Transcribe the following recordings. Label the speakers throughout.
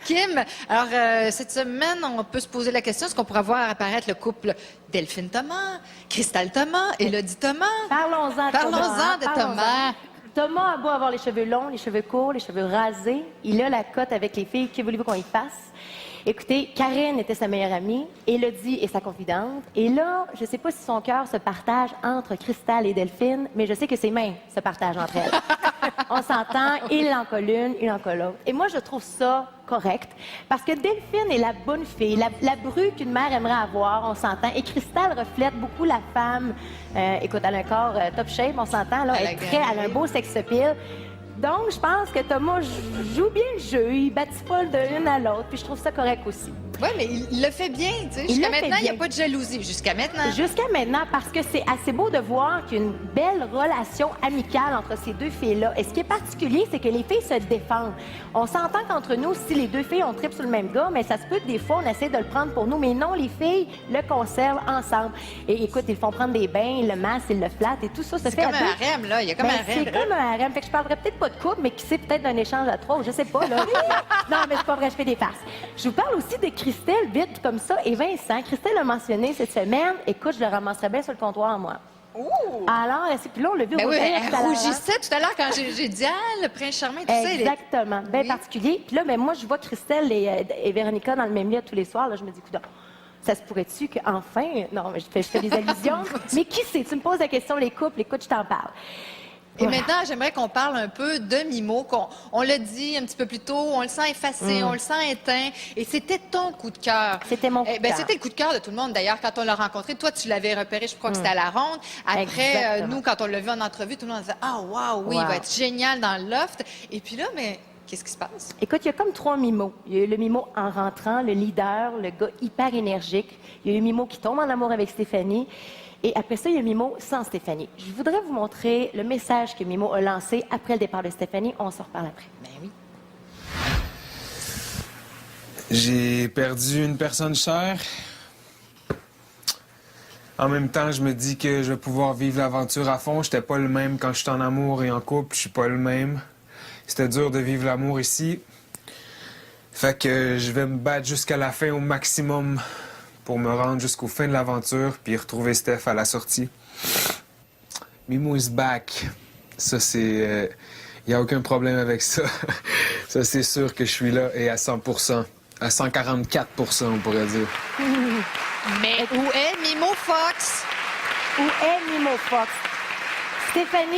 Speaker 1: Kim, alors cette semaine, on peut se poser la question, est-ce qu'on pourra voir apparaître le couple Delphine Thomas, Cristal Thomas, Élodie Thomas?
Speaker 2: Parlons-en
Speaker 1: de Thomas.
Speaker 2: Thomas a beau avoir les cheveux longs, les cheveux courts, les cheveux rasés. Il a la cote avec les filles. Que voulez-vous qu'on y fasse? Écoutez, Karine était sa meilleure amie, Élodie est sa confidente. Et là, je ne sais pas si son cœur se partage entre Cristal et Delphine, mais je sais que ses mains se partagent entre elles. On s'entend, il en colle une, il en colle l'autre. Et moi, je trouve ça correct, parce que Delphine est la bonne fille, la bru qu'une mère aimerait avoir, on s'entend. Et Cristal reflète beaucoup la femme. Écoute, elle a un corps top shape, on s'entend, là, elle a un beau sex appeal. Donc, je pense que Thomas joue bien le jeu. Il batifole de l'une à l'autre, puis je trouve ça correct aussi.
Speaker 1: Oui, mais il le fait bien, tu sais. Jusqu'à maintenant, il n'y a pas de jalousie. Jusqu'à maintenant.
Speaker 2: Jusqu'à maintenant, parce que c'est assez beau de voir qu'il y a une belle relation amicale entre ces deux filles-là. Et ce qui est particulier, c'est que les filles se défendent. On s'entend qu'entre nous, si les deux filles, on tripe sur le même gars, mais ça se peut que des fois, on essaie de le prendre pour nous. Mais non, les filles le conservent ensemble. Et écoute, ils font prendre des bains, ils le massent, ils le flattent et tout ça se fait
Speaker 1: comme un harem, là. Il y a comme un harem.
Speaker 2: C'est comme un harem. Fait que je parlerais peut-être pas de couple, mais qui sait peut-être d'un échange à trois, je sais pas, là. Non, mais c'est pas vrai, je fais des farces. Je vous parle aussi de Christelle, vite comme ça, et Vincent. Christelle a mentionné cette semaine. Écoute, je le ramasserais bien sur le comptoir, moi.
Speaker 1: Ouh!
Speaker 2: Alors, puis là, on l'a vu
Speaker 1: oui, elle rougissait tout à l'heure quand j'ai dit « Ah, le prince charmant », tout ça.
Speaker 2: Exactement, bien particulier. Puis là, mais moi, je vois Christelle et Véronica dans le même lit tous les soirs. Là, je me dis, écoute, ça se pourrait-tu qu'enfin... Non, mais je fais des allusions. Mais qui sait? Tu me poses la question, les couples, écoute, je t'en parle.
Speaker 1: Et maintenant, j'aimerais qu'on parle un peu de Mimo. On l'a dit un petit peu plus tôt, on le sent effacé, on le sent éteint. Et c'était ton coup de cœur.
Speaker 2: C'était mon coup de cœur.
Speaker 1: C'était le coup de cœur de tout le monde, d'ailleurs, quand on l'a rencontré. Toi, tu l'avais repéré, je crois que c'était à la ronde. Après, nous, quand on l'a vu en entrevue, tout le monde disait « Ah, wow, oui, il va être génial dans le loft. » Et puis là, mais... Qu'est-ce qui se passe? Écoute,
Speaker 2: il y a comme 3 Mimos. Il y a eu le Mimo en rentrant, le leader, le gars hyper énergique. Il y a eu le Mimo qui tombe en amour avec Stéphanie. Et après ça, il y a Mimo sans Stéphanie. Je voudrais vous montrer le message que Mimo a lancé après le départ de Stéphanie. On s'en reparle après.
Speaker 1: Ben oui.
Speaker 3: J'ai perdu une personne chère. En même temps, je me dis que je vais pouvoir vivre l'aventure à fond. J'étais pas le même quand je suis en amour et en couple. Je suis pas le même. C'était dur de vivre l'amour ici. Fait que je vais me battre jusqu'à la fin au maximum pour me rendre jusqu'au fin de l'aventure puis retrouver Steph à la sortie. Mimo is back. Ça, c'est... Il n'y a aucun problème avec ça. Ça, c'est sûr que je suis là et à 100%. À 144%, on pourrait dire.
Speaker 1: Mais où est Mimo Fox?
Speaker 2: Où est Mimo Fox? Stéphanie,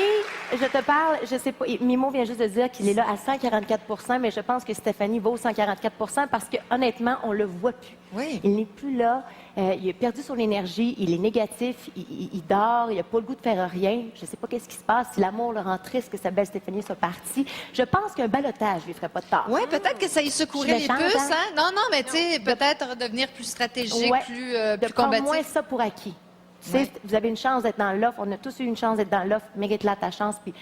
Speaker 2: je te parle, je sais pas, Mimo vient juste de dire qu'il est là à 144%, mais je pense que Stéphanie vaut 144% parce que honnêtement, on le voit plus.
Speaker 1: Oui.
Speaker 2: Il n'est plus là, il a perdu son énergie, il est négatif, il dort, il n'a pas le goût de faire rien. Je sais pas qu'est-ce qui se passe, si l'amour le rend triste que sa belle Stéphanie soit partie. Je pense qu'un balotage lui ferait pas de tort.
Speaker 1: Oui, peut-être que ça y secouerait les puces, hein? Non, mais tu sais, peut-être devenir plus stratégique, plus combatif.
Speaker 2: Moins ça pour acquis. Tu sais, vous avez une chance d'être dans l'offre. On a tous eu une chance d'être dans l'offre. Mérite-la ta chance. Puis,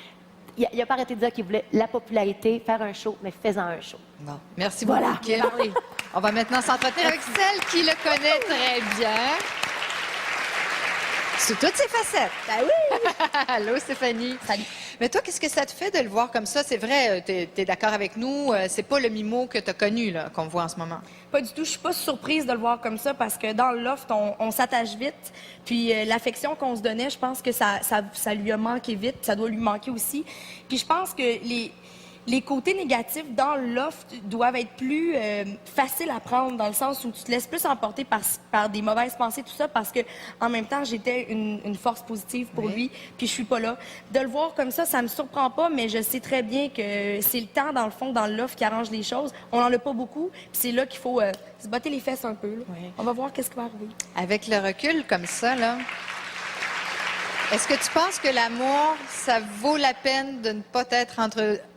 Speaker 2: il n'a pas arrêté de dire qu'il voulait la popularité, faire un show, mais fais-en un show.
Speaker 1: Bon, merci beaucoup, Kim. On va maintenant s'entretenir avec celle qui le connaît très bien. Sous toutes ses facettes.
Speaker 2: Ben oui!
Speaker 1: Allô, Stéphanie.
Speaker 2: Salut.
Speaker 1: Mais toi, qu'est-ce que ça te fait de le voir comme ça? C'est vrai, tu es d'accord avec nous, c'est pas le Mimo que tu as connu, là, qu'on voit en ce moment.
Speaker 4: Pas du tout. Je suis pas surprise de le voir comme ça parce que dans le loft, on s'attache vite. Puis l'affection qu'on se donnait, je pense que ça lui a manqué vite. Ça doit lui manquer aussi. Puis je pense que les côtés négatifs dans le loft doivent être plus faciles à prendre dans le sens où tu te laisses plus emporter par des mauvaises pensées, tout ça, parce que en même temps, j'étais une force positive pour lui, puis je suis pas là. De le voir comme ça me surprend pas, mais je sais très bien que c'est le temps, dans le fond, dans le loft qui arrange les choses. On en a pas beaucoup, puis c'est là qu'il faut se botter les fesses un peu. Là.
Speaker 1: Oui.
Speaker 4: On va voir qu'est-ce qui va arriver.
Speaker 1: Avec le recul comme ça, là... Est-ce que tu penses que l'amour, ça vaut la peine de ne pas être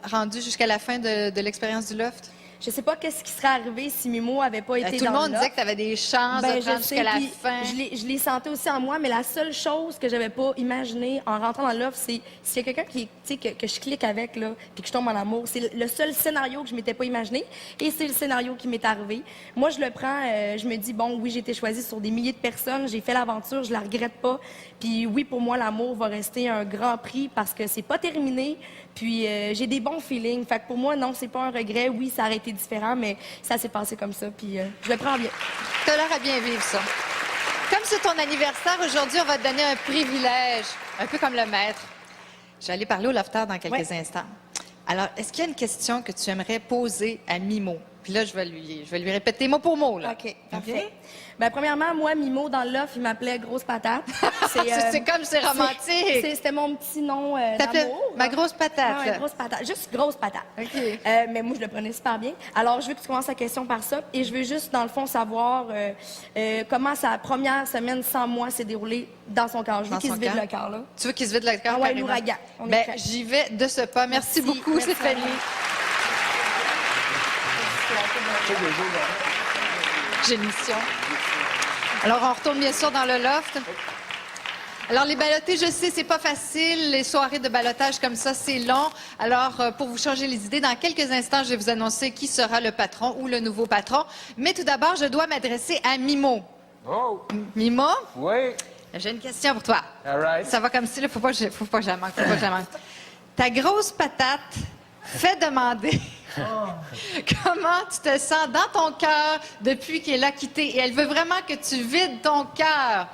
Speaker 1: rendu jusqu'à la fin de l'expérience du loft?
Speaker 4: Je sais pas qu'est-ce qui serait arrivé si Mimo avait pas été
Speaker 1: tout le
Speaker 4: dans
Speaker 1: monde disait que tu avais des chances de te rendre jusqu'à la fin.
Speaker 4: Je les sentais aussi en moi, mais la seule chose que j'avais pas imaginé en rentrant dans l'offre, c'est s'il y a quelqu'un que je clique avec, là, puis que je tombe en amour. C'est le seul scénario que je m'étais pas imaginé, et c'est le scénario qui m'est arrivé. Moi, je le prends, je me dis, bon, oui, j'ai été choisie sur des milliers de personnes, j'ai fait l'aventure, je la regrette pas. Puis oui, pour moi, l'amour va rester un grand prix parce que c'est pas terminé, puis j'ai des bons feelings. Fait que pour moi, non, c'est pas un regret. Oui, ça aurait été été différent, mais ça s'est passé comme ça, puis je le prends bien.
Speaker 1: T'as l'air à bien vivre ça. Comme c'est ton anniversaire aujourd'hui, on va te donner un privilège, un peu comme le maître. J'allais parler au lofteur dans quelques instants. Alors, est-ce qu'il y a une question que tu aimerais poser à Mimo? Puis là, je vais lui répéter mot pour mot, là.
Speaker 4: OK, parfait. Bien, premièrement, moi, Mimo, dans le loft, il m'appelait Grosse Patate.
Speaker 1: C'est romantique.
Speaker 4: C'était mon petit nom
Speaker 1: T'appelais
Speaker 4: d'amour.
Speaker 1: ma grosse patate.
Speaker 4: Ouais, Grosse Patate. Juste Grosse Patate.
Speaker 1: OK.
Speaker 4: Mais moi, je le prenais super bien. Alors, je veux que tu commences la question par ça. Et je veux juste, dans le fond, savoir comment sa première semaine sans moi s'est déroulée dans son corps. Je veux qu'il se vide le cœur, là.
Speaker 1: Tu veux qu'il se vide le cœur?
Speaker 4: Ah ouais,
Speaker 1: carrément?
Speaker 4: l'ouragan.
Speaker 1: Ben, j'y vais de ce pas. Merci beaucoup,
Speaker 4: Merci.
Speaker 1: Stéphanie. J'ai une mission. Alors, on retourne bien sûr dans le loft. Alors, les ballottés, je sais, c'est pas facile. Les soirées de ballottage comme ça, c'est long. Alors, pour vous changer les idées, dans quelques instants, je vais vous annoncer qui sera le patron ou le nouveau patron. Mais tout d'abord, je dois m'adresser à Mimo.
Speaker 3: Oh!
Speaker 1: Mimo,
Speaker 3: Oui!
Speaker 1: j'ai une question pour toi.
Speaker 3: All right.
Speaker 1: Ça va comme si, là, faut pas que je la manque, Ta grosse patate fait demander comment tu te sens dans ton cœur depuis qu'elle a quitté. Et elle veut vraiment que tu vides ton cœur.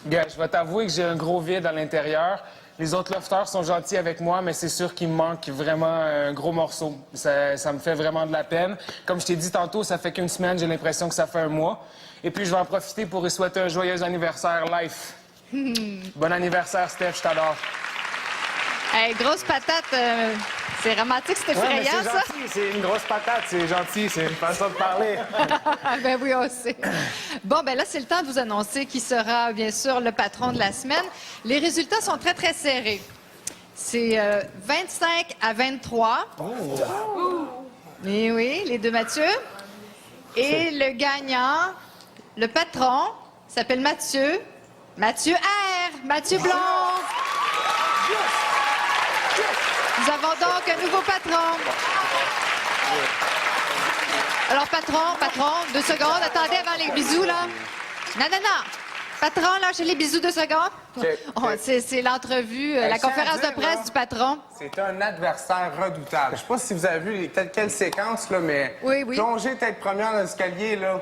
Speaker 3: Gars, je vais t'avouer que j'ai un gros vide à l'intérieur. Les autres lofters sont gentils avec moi, mais c'est sûr qu'il me manque vraiment un gros morceau. Ça me fait vraiment de la peine. Comme je t'ai dit tantôt, ça fait qu'une semaine, j'ai l'impression que ça fait un mois. Et puis, je vais en profiter pour lui souhaiter un joyeux anniversaire, Life. Bon anniversaire, Steph, je t'adore.
Speaker 1: Hey, grosse patate, c'est romantique, c'est effrayant,
Speaker 3: c'est
Speaker 1: ça?
Speaker 3: gentil, c'est une grosse patate, c'est gentil, c'est une façon de parler.
Speaker 1: Ben oui, on sait. Bon, ben là, c'est le temps de vous annoncer qui sera, bien sûr, le patron de la semaine. Les résultats sont très, très serrés. C'est 25 à 23. Et oui, les deux Mathieu. Et le gagnant, le patron, s'appelle Mathieu. Mathieu R. Mathieu Blanc. Nous avons donc un nouveau patron. Alors, patron, 2 secondes. Attendez avant les bisous, là. Non. Patron, lâchez les bisous 2 secondes. Oh, c'est l'entrevue, la conférence de presse du patron.
Speaker 5: C'est un adversaire redoutable. Je sais pas si vous avez vu quelle séquence, là, mais
Speaker 1: Oui.
Speaker 5: plonger tête première dans l'escalier, là,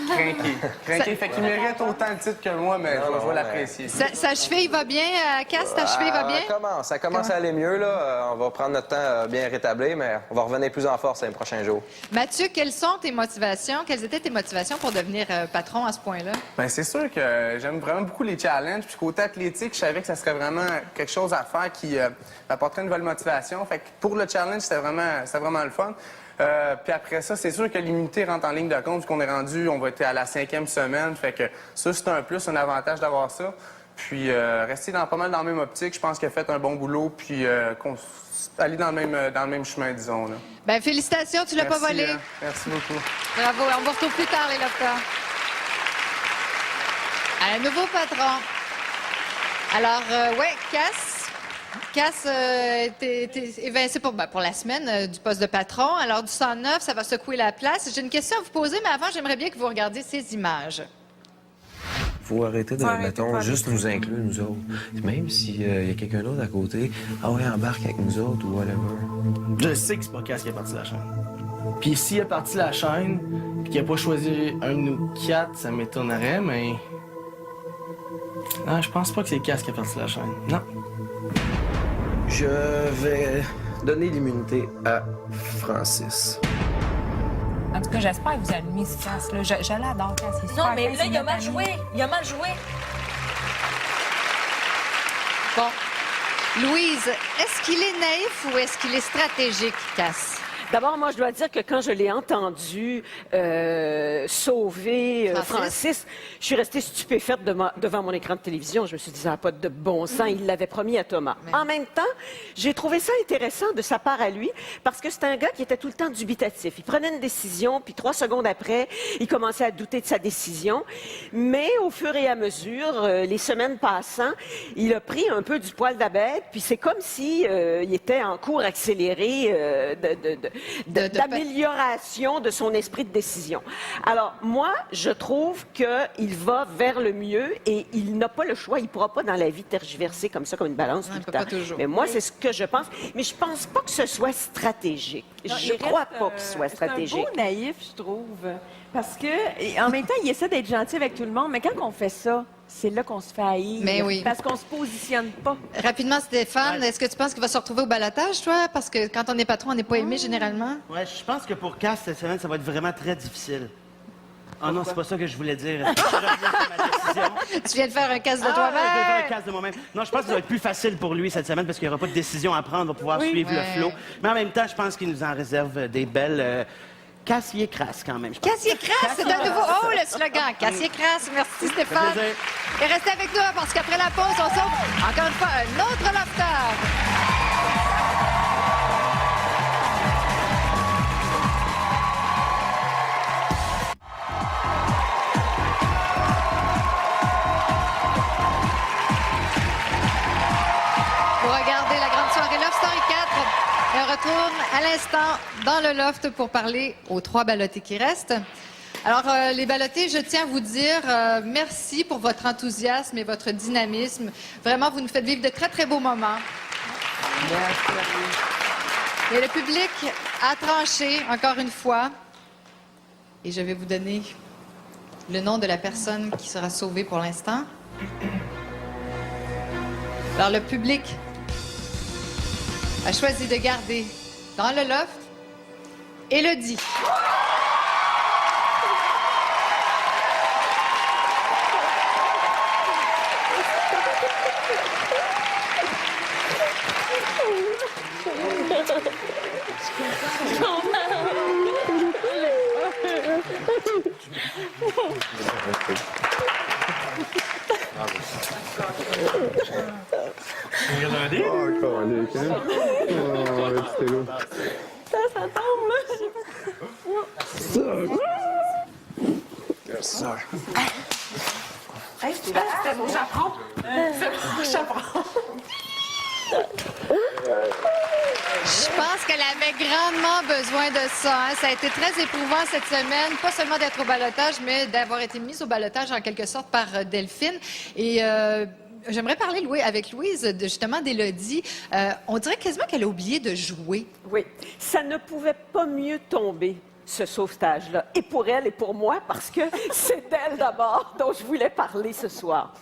Speaker 5: craqué. Fait qu'il mérite autant le titre que moi, mais je vais l'apprécier.
Speaker 1: Sa cheville va bien, Cass, ta cheville va bien?
Speaker 6: Ça commence à aller mieux, là. On va prendre notre temps bien rétabli, mais on va revenir plus en force les prochains jours.
Speaker 1: Mathieu, quelles sont tes motivations? Quelles étaient tes motivations pour devenir patron à ce point-là?
Speaker 5: Bien, c'est sûr que j'aime vraiment beaucoup les challenges. Puis côté athlétique, je savais que ça serait vraiment quelque chose à faire qui m'apporterait une nouvelle motivation. Fait que pour le challenge, c'était vraiment le fun. Puis après ça, c'est sûr que l'immunité rentre en ligne de compte, puisqu'on est rendu, on va être à la 5e semaine. Fait que ça, c'est un plus, un avantage d'avoir ça. Puis rester pas mal dans la même optique, je pense qu'il a fait un bon boulot, puis aller dans le même chemin, disons. Là.
Speaker 1: Bien, félicitations, tu l'as pas volé.
Speaker 5: Merci beaucoup.
Speaker 1: Bravo, on vous retrouve plus tard, les lofters. Un nouveau patron. Alors, Cass t'es évincé pour la semaine du poste de patron. Alors, du 109, ça va secouer la place. J'ai une question à vous poser, mais avant, j'aimerais bien que vous regardiez ces images.
Speaker 7: Faut arrêter de, mettons, juste nous inclure, nous autres. Même s'il y a quelqu'un d'autre à côté, embarque avec nous autres ou whatever.
Speaker 8: Je sais que c'est pas Cass qui a parti la chaîne. Puis s'il a parti la chaîne, puis qu'il a pas choisi un de nous 4, ça m'étonnerait, mais... Non, je pense pas que c'est Cass qui a parti la chaîne. Non.
Speaker 7: Je vais donner l'immunité à Francis.
Speaker 9: En tout cas, j'espère que vous allumez ce Cass-là. Je l'adore, Cass.
Speaker 10: Non, mais là, il a mal joué. Il a mal joué.
Speaker 1: Bon. Louise, est-ce qu'il est naïf ou est-ce qu'il est stratégique, Cass?
Speaker 11: D'abord, moi, je dois dire que quand je l'ai entendu sauver Francis, je suis restée stupéfaite devant mon écran de télévision. Je me suis dit, ça n'a pas de bon sens. Il l'avait promis à Thomas. Mais... En même temps, j'ai trouvé ça intéressant de sa part à lui, parce que c'est un gars qui était tout le temps dubitatif. Il prenait une décision, puis 3 secondes après, il commençait à douter de sa décision. Mais au fur et à mesure, les semaines passant, il a pris un peu du poil de la bête, puis c'est comme si il était en cours accéléré d'amélioration de son esprit de décision. Alors, moi, je trouve qu'il va vers le mieux et il n'a pas le choix. Il ne pourra pas dans la vie tergiverser comme ça, comme une balance tout le temps. Mais moi, c'est ce que je pense. Mais je pense pas que ce soit stratégique. Je crois pas que ce soit stratégique.
Speaker 12: C'est un beau naïf, je trouve. Parce que, en même temps, il essaie d'être gentil avec tout le monde, mais quand on fait ça, c'est là qu'on se fait haïr.
Speaker 1: Mais oui.
Speaker 12: Parce qu'on se positionne pas.
Speaker 1: Rapidement, Stéphane, est-ce que tu penses qu'il va se retrouver au balotage, toi? Parce que quand on est patron, on n'est pas aimé généralement.
Speaker 13: Ouais, je pense que pour Cass, cette semaine, ça va être vraiment très difficile. Ah non, c'est pas ça que je voulais dire. Je reviens sur ma décision.
Speaker 1: Tu viens de faire un casse de
Speaker 13: Je
Speaker 1: toi-même.
Speaker 13: viens de faire un casse de moi-même. Non, je pense que ça va être plus facile pour lui cette semaine parce qu'il n'y aura pas de décision à prendre. On va pouvoir suivre le flow. Mais en même temps, je pense qu'il nous en réserve des belles... Cassier crasse, quand même.
Speaker 1: Cassier crasse, c'est un nouveau... Oh, le slogan. Cassier crasse. Merci, Stéphane. Et restez avec nous parce qu'après la pause, on s'ouvre encore une fois un autre lofter. Vous regardez la grande soirée Love Story 4. Et on retourne à l'instant dans le loft pour parler aux 3 ballottés qui restent. Alors, les ballottés, je tiens à vous dire merci pour votre enthousiasme et votre dynamisme. Vraiment, vous nous faites vivre de très, très beaux moments. Et le public a tranché, encore une fois. Et je vais vous donner le nom de la personne qui sera sauvée pour l'instant. Alors, le public a choisi de garder dans le loft Élodie.
Speaker 12: Ça tombe,
Speaker 5: Yes, sir.
Speaker 12: Hey, c'était mon chaperon. C'est mon chaperon.
Speaker 1: Je pense qu'elle avait grandement besoin de ça. Hein. Ça a été très éprouvant cette semaine, pas seulement d'être au ballottage, mais d'avoir été mise au ballottage en quelque sorte par Delphine. Et j'aimerais parler avec Louise justement d'Élodie. On dirait quasiment qu'elle a oublié de jouer.
Speaker 11: Oui, ça ne pouvait pas mieux tomber, ce sauvetage-là, et pour elle et pour moi, parce que c'est d'elle d'abord dont je voulais parler ce soir.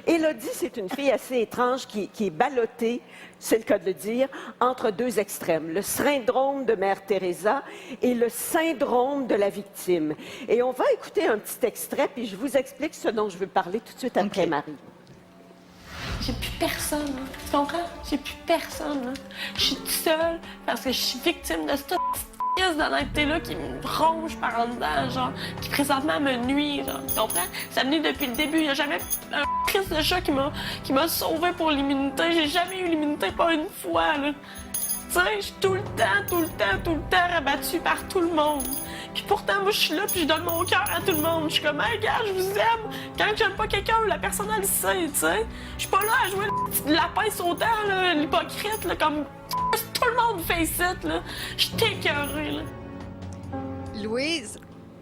Speaker 11: Élodie, c'est une fille assez étrange qui est ballottée, c'est le cas de le dire, entre 2 extrêmes, le syndrome de Mère Teresa et le syndrome de la victime. Et on va écouter un petit extrait, puis je vous explique ce dont je veux parler tout de suite après Marie.
Speaker 14: J'ai plus personne, hein. Tu comprends? J'ai plus personne. Hein. Je suis toute seule parce que je suis victime de cette pièce d'honnêteté-là qui me ronge par en dedans, genre, qui présentement me nuit, genre, tu comprends? Ça venait depuis le début. Il n'y a jamais un crise de chat qui m'a sauvé pour l'immunité. J'ai jamais eu l'immunité, pas une fois, là. Tu sais, je suis tout le temps rabattue par tout le monde. Puis pourtant, moi, je suis là, puis je donne mon cœur à tout le monde. Je suis comme, hey, gars, je vous aime. Quand j'aime pas quelqu'un, la personne, elle le sait, tu sais. Je suis pas là à jouer le lapin sautant, là, l'hypocrite, là, comme tout le monde fait ça, là. Je suis écœurée, là.
Speaker 1: Louise.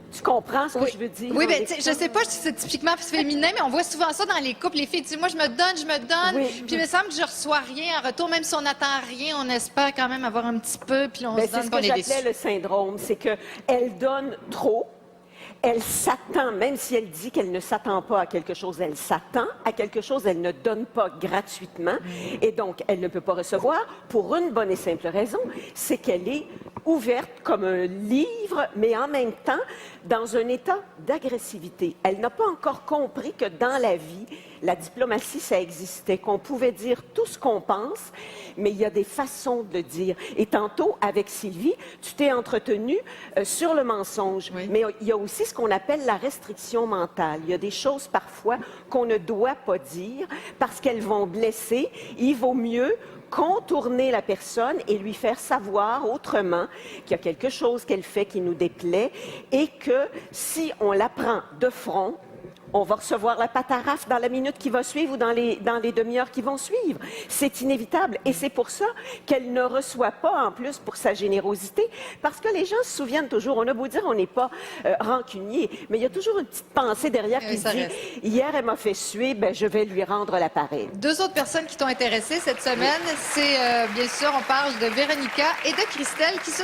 Speaker 11: Tu comprends ce que je veux dire?
Speaker 1: Oui, bien, je sais pas si c'est typiquement féminin, mais on voit souvent ça dans les couples. Les filles disent, moi, je me donne,
Speaker 11: oui.
Speaker 1: Puis il me semble que je reçois rien en retour. Même si on n'attend rien, on espère quand même avoir un petit peu, puis on se donne,
Speaker 11: c'est ce
Speaker 1: qu'on
Speaker 11: que
Speaker 1: est déçu.
Speaker 11: j'appelais le syndrome, c'est qu'elle donne trop. Elle s'attend, même si elle dit qu'elle ne s'attend pas à quelque chose, elle s'attend à quelque chose, elle ne donne pas gratuitement. Et donc, elle ne peut pas recevoir pour une bonne et simple raison, c'est qu'elle est ouverte comme un livre, mais en même temps, dans un état d'agressivité. Elle n'a pas encore compris que dans la vie, la diplomatie, ça existait, qu'on pouvait dire tout ce qu'on pense, mais il y a des façons de le dire. Et tantôt, avec Sylvie, tu t'es entretenue sur le mensonge, mais il y a aussi ce qu'on appelle la restriction mentale. Il y a des choses parfois qu'on ne doit pas dire parce qu'elles vont blesser. Il vaut mieux contourner la personne et lui faire savoir autrement qu'il y a quelque chose qu'elle fait qui nous déplaît et que si on la prend de front, on va recevoir la patte à rafle dans la minute qui va suivre ou dans les demi-heures qui vont suivre. C'est inévitable. Et c'est pour ça qu'elle ne reçoit pas en plus pour sa générosité, parce que les gens se souviennent toujours, on a beau dire on n'est pas rancunier, mais il y a toujours une petite pensée derrière qui se dit, hier elle m'a fait suer, ben, je vais lui rendre l'appareil.
Speaker 1: 2 autres personnes qui t'ont intéressé cette semaine, c'est bien sûr, on parle de Véronica et de Christelle qui se